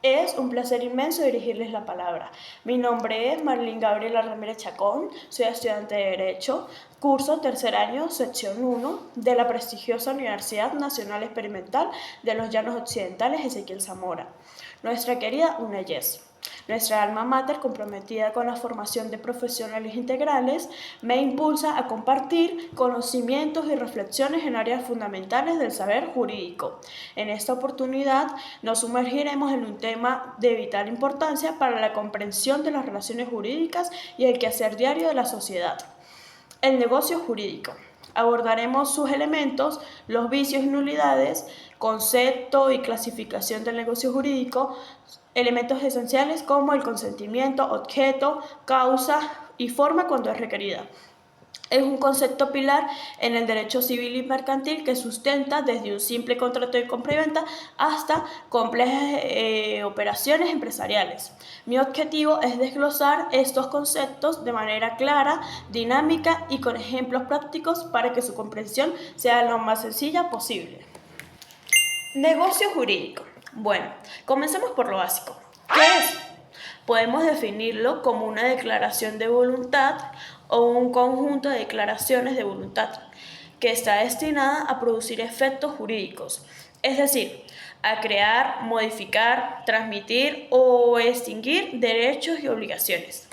Es un placer inmenso dirigirles la palabra. Mi nombre es Marlene Gabriela Ramírez Chacón, soy estudiante de Derecho, curso tercer año, sección 1, de la prestigiosa Universidad Nacional Experimental de los Llanos Occidentales Ezequiel Zamora. Nuestra querida UNEYES. Nuestra alma mater, comprometida con la formación de profesionales integrales, me impulsa a compartir conocimientos y reflexiones en áreas fundamentales del saber jurídico. En esta oportunidad nos sumergiremos en un tema de vital importancia para la comprensión de las relaciones jurídicas y el quehacer diario de la sociedad: el negocio jurídico. Abordaremos sus elementos, los vicios y nulidades, concepto y clasificación del negocio jurídico, elementos esenciales como el consentimiento, objeto, causa y forma cuando es requerida. Es un concepto pilar en el derecho civil y mercantil que sustenta desde un simple contrato de compra y venta hasta complejas operaciones empresariales. Mi objetivo es desglosar estos conceptos de manera clara, dinámica y con ejemplos prácticos para que su comprensión sea lo más sencilla posible. Negocio jurídico. Bueno, comencemos por lo básico. ¿Qué es? Podemos definirlo como una declaración de voluntad o un conjunto de declaraciones de voluntad que está destinada a producir efectos jurídicos, es decir, a crear, modificar, transmitir o extinguir derechos y obligaciones.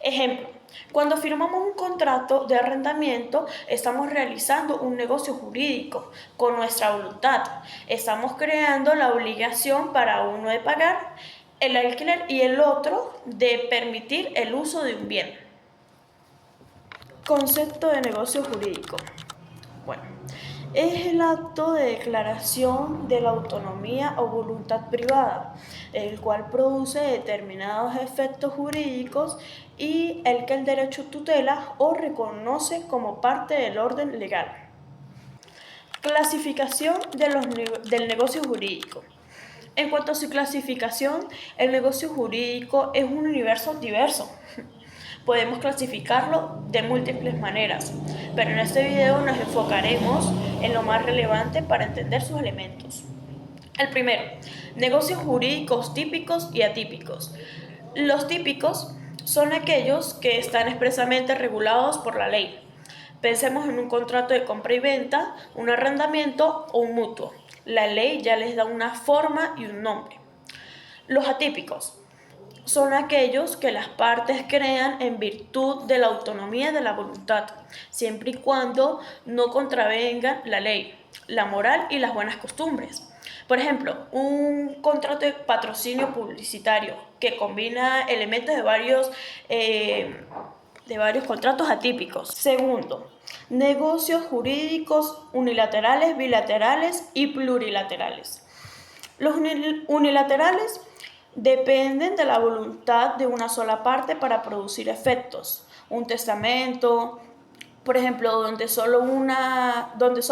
Ejemplo: cuando firmamos un contrato de arrendamiento, estamos realizando un negocio jurídico con nuestra voluntad. Estamos creando la obligación para uno de pagar el alquiler y el otro de permitir el uso de un bien. Concepto de negocio jurídico. Bueno, es el acto de declaración de la autonomía o voluntad privada, el cual produce determinados efectos jurídicos y el que el derecho tutela o reconoce como parte del orden legal. Clasificación del negocio jurídico. En cuanto a su clasificación, el negocio jurídico es un universo diverso. Podemos clasificarlo de múltiples maneras, pero en este video nos enfocaremos en lo más relevante para entender sus elementos. El primero, negocios jurídicos típicos y atípicos. Los típicos son aquellos que están expresamente regulados por la ley. Pensemos en un contrato de compra y venta, un arrendamiento o un mutuo. La ley ya les da una forma y un nombre. Los atípicos son aquellos que las partes crean en virtud de la autonomía de la voluntad, siempre y cuando no contravengan la ley, la moral y las buenas costumbres. Por ejemplo, un contrato de patrocinio publicitario que combina elementos de varios contratos atípicos. Segundo, negocios jurídicos unilaterales, bilaterales y plurilaterales. Los unilaterales dependen de la voluntad de una sola parte para producir efectos. Un testamento, por ejemplo, donde solo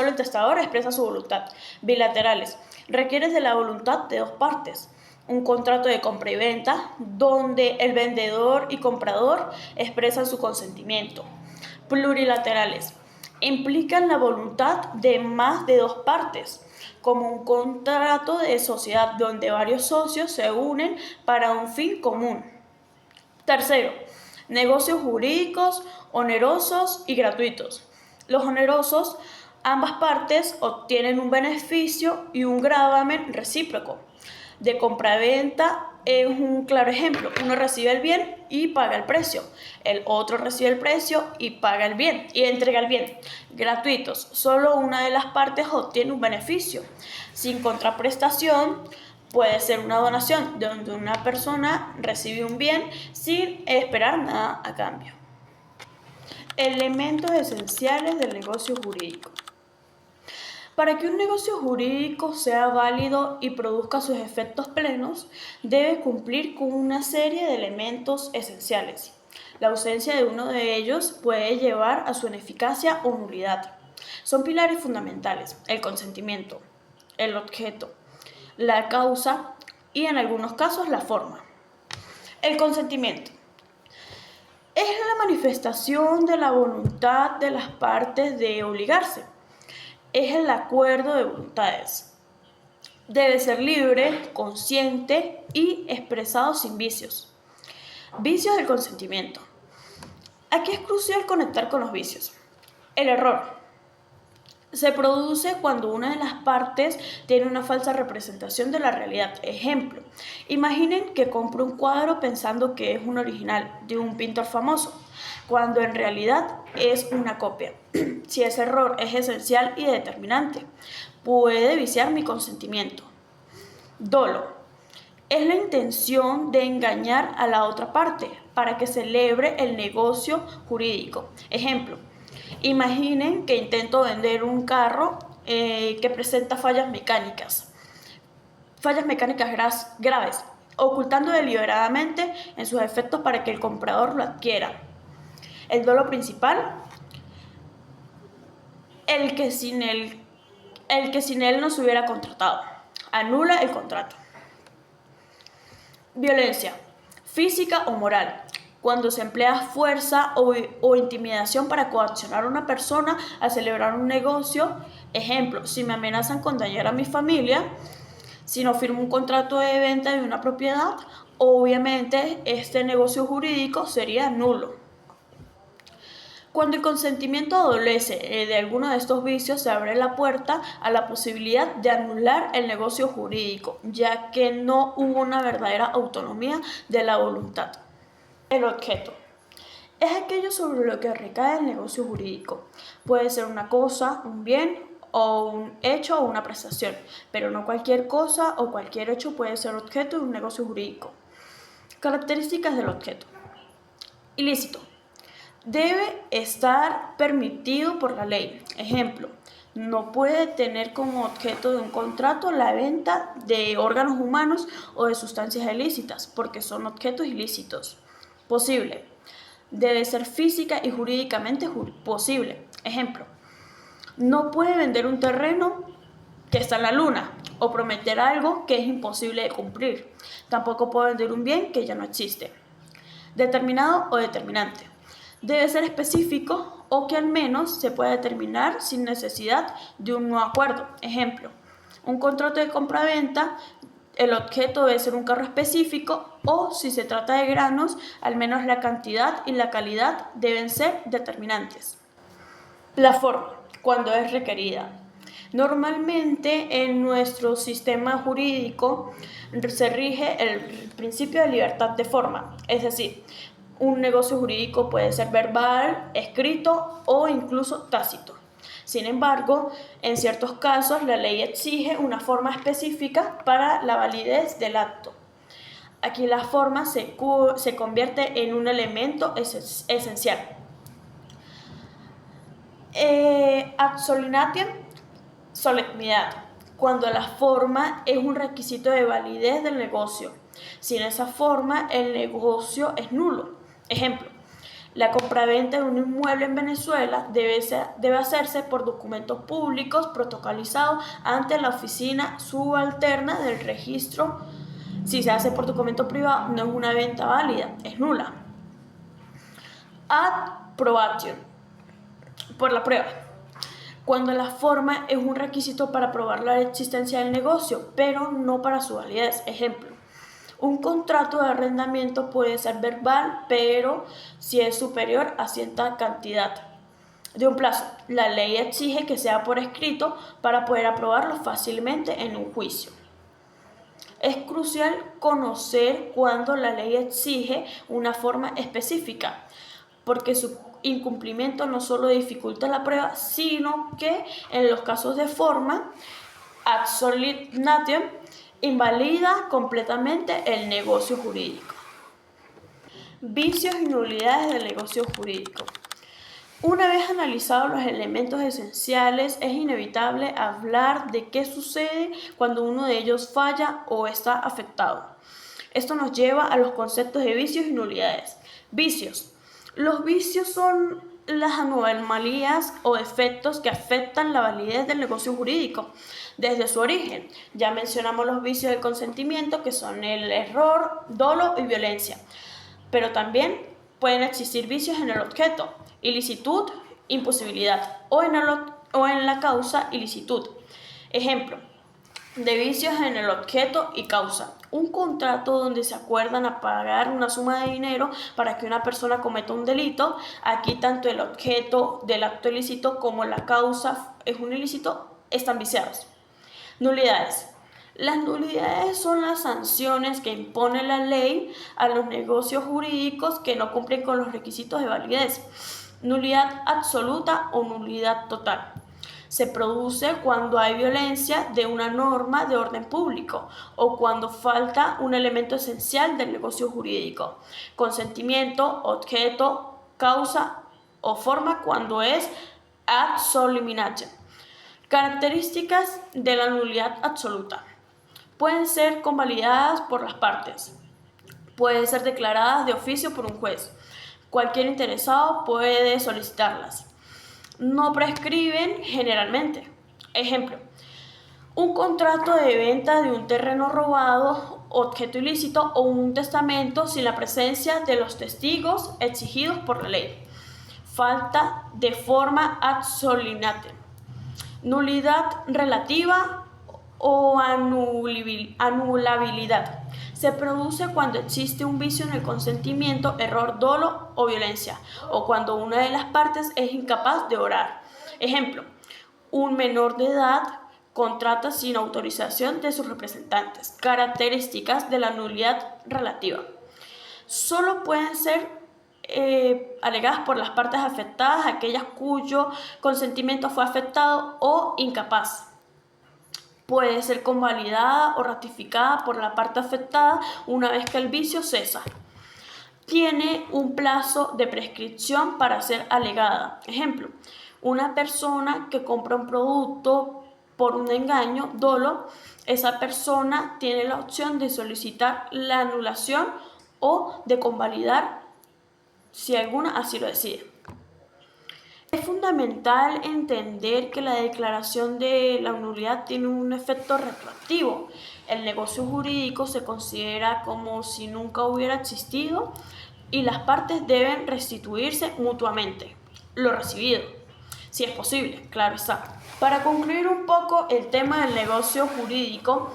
el testador expresa su voluntad. Bilaterales, requieren de la voluntad de dos partes. Un contrato de compra y venta, donde el vendedor y comprador expresan su consentimiento. Plurilaterales, implican la voluntad de más de dos partes, como un contrato de sociedad donde varios socios se unen para un fin común. Tercero, negocios jurídicos onerosos y gratuitos. Los onerosos, ambas partes obtienen un beneficio y un gravamen recíproco. De compraventa es un claro ejemplo. Uno recibe el bien y paga el precio. El otro recibe el precio y paga el bien y entrega el bien. Gratuitos, solo una de las partes obtiene un beneficio. Sin contraprestación, puede ser una donación donde una persona recibe un bien sin esperar nada a cambio. Elementos esenciales del negocio jurídico. Para que un negocio jurídico sea válido y produzca sus efectos plenos, debe cumplir con una serie de elementos esenciales. La ausencia de uno de ellos puede llevar a su ineficacia o nulidad. Son pilares fundamentales: el consentimiento, el objeto, la causa y, en algunos casos, la forma. El consentimiento es la manifestación de la voluntad de las partes de obligarse. Es el acuerdo de voluntades. Debe ser libre, consciente y expresado sin vicios. Vicios del consentimiento. Aquí es crucial conectar con los vicios. El error se produce cuando una de las partes tiene una falsa representación de la realidad. Ejemplo, imaginen que compro un cuadro pensando que es un original de un pintor famoso, cuando en realidad es una copia. Si ese error es esencial y determinante, puede viciar mi consentimiento. Dolo. Es la intención de engañar a la otra parte para que celebre el negocio jurídico. Ejemplo, imaginen que intento vender un carro que presenta fallas mecánicas graves, ocultando deliberadamente en sus efectos para que el comprador lo adquiera. El dolo principal, el que sin él no se hubiera contratado. Anula el contrato. Violencia, física o moral. Cuando se emplea fuerza o intimidación para coaccionar a una persona a celebrar un negocio. Ejemplo, si me amenazan con dañar a mi familia, si no firmo un contrato de venta de una propiedad, obviamente este negocio jurídico sería nulo. Cuando el consentimiento adolece de alguno de estos vicios, se abre la puerta a la posibilidad de anular el negocio jurídico, ya que no hubo una verdadera autonomía de la voluntad. El objeto es aquello sobre lo que recae el negocio jurídico. Puede ser una cosa, un bien o un hecho o una prestación, pero no cualquier cosa o cualquier hecho puede ser objeto de un negocio jurídico. Características del objeto. Ilícito. Debe estar permitido por la ley. Ejemplo, no puede tener como objeto de un contrato la venta de órganos humanos o de sustancias ilícitas, porque son objetos ilícitos. Posible. Debe ser física y jurídicamente posible. Ejemplo, no puede vender un terreno que está en la luna o prometer algo que es imposible de cumplir. Tampoco puede vender un bien que ya no existe. Determinado o determinante. Debe ser específico o que al menos se pueda determinar sin necesidad de un nuevo acuerdo. Ejemplo, un contrato de compra-venta, el objeto debe ser un carro específico o si se trata de granos, al menos la cantidad y la calidad deben ser determinantes. La forma, cuando es requerida. Normalmente en nuestro sistema jurídico se rige el principio de libertad de forma, es decir, un negocio jurídico puede ser verbal, escrito o incluso tácito. Sin embargo, en ciertos casos la ley exige una forma específica para la validez del acto. Aquí la forma se convierte en un elemento esencial. Ad solemnitatem, solemnidad, cuando la forma es un requisito de validez del negocio. Sin esa forma, el negocio es nulo. Ejemplo, la compraventa de un inmueble en Venezuela debe hacerse por documentos públicos protocolizados ante la oficina subalterna del registro. Si se hace por documento privado, no es una venta válida, es nula. Ad probatio, por la prueba. Cuando la forma es un requisito para probar la existencia del negocio, pero no para su validez. Ejemplo, un contrato de arrendamiento puede ser verbal, pero si es superior a cierta cantidad de un plazo, la ley exige que sea por escrito para poder aprobarlo fácilmente en un juicio. Es crucial conocer cuándo la ley exige una forma específica, porque su incumplimiento no solo dificulta la prueba, sino que en los casos de forma, ad solemnitatem, invalida completamente el negocio jurídico. Vicios y nulidades del negocio jurídico. Una vez analizados los elementos esenciales, es inevitable hablar de qué sucede cuando uno de ellos falla o está afectado. Esto nos lleva a los conceptos de vicios y nulidades. Vicios. Los vicios son las anomalías o defectos que afectan la validez del negocio jurídico desde su origen. Ya mencionamos los vicios del consentimiento, que son el error, dolo y violencia. Pero también pueden existir vicios en el objeto, ilicitud, imposibilidad, o en la causa, ilicitud. Ejemplo, de vicios en el objeto y causa. Un contrato donde se acuerdan a pagar una suma de dinero para que una persona cometa un delito. Aquí tanto el objeto del acto ilícito como la causa es un ilícito, están viciados. Nulidades. Las nulidades son las sanciones que impone la ley a los negocios jurídicos que no cumplen con los requisitos de validez. Nulidad absoluta o nulidad total. Se produce cuando hay violencia de una norma de orden público o cuando falta un elemento esencial del negocio jurídico. Consentimiento, objeto, causa o forma cuando es ad solemnitatem. Características de la nulidad absoluta. Pueden ser convalidadas por las partes. Pueden ser declaradas de oficio por un juez. Cualquier interesado puede solicitarlas. No prescriben generalmente. Ejemplo, un contrato de venta de un terreno robado, objeto ilícito o un testamento sin la presencia de los testigos exigidos por la ley. Falta de forma ad solemnitatem. Nulidad relativa o anulabilidad. Se produce cuando existe un vicio en el consentimiento, error, dolo o violencia, o cuando una de las partes es incapaz de orar. Ejemplo, un menor de edad contrata sin autorización de sus representantes. Características de la nulidad relativa. Solo pueden ser alegadas por las partes afectadas, aquellas cuyo consentimiento fue afectado o incapaz. Puede ser convalidada o ratificada por la parte afectada una vez que el vicio cesa. Tiene un plazo de prescripción para ser alegada. Ejemplo, una persona que compra un producto por un engaño, dolo, esa persona tiene la opción de solicitar la anulación o de convalidar si alguna así lo decide. Es fundamental entender que la declaración de la nulidad tiene un efecto retroactivo. El negocio jurídico se considera como si nunca hubiera existido y las partes deben restituirse mutuamente lo recibido, si es posible, claro está. Para concluir un poco el tema del negocio jurídico,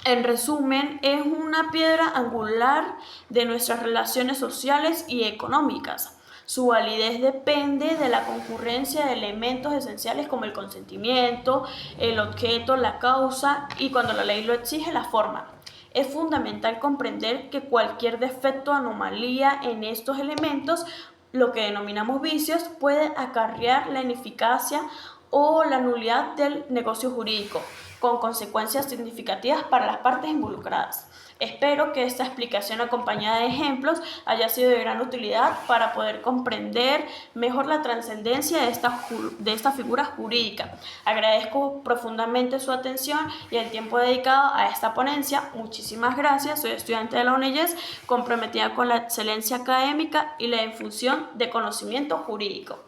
en resumen, es una piedra angular de nuestras relaciones sociales y económicas. Su validez depende de la concurrencia de elementos esenciales como el consentimiento, el objeto, la causa y, cuando la ley lo exige, la forma. Es fundamental comprender que cualquier defecto o anomalía en estos elementos, lo que denominamos vicios, puede acarrear la ineficacia o la nulidad del negocio jurídico, con consecuencias significativas para las partes involucradas. Espero que esta explicación acompañada de ejemplos haya sido de gran utilidad para poder comprender mejor la trascendencia de esta figura jurídica. Agradezco profundamente su atención y el tiempo dedicado a esta ponencia. Muchísimas gracias. Soy estudiante de la UNEYES, comprometida con la excelencia académica y la difusión de conocimiento jurídico.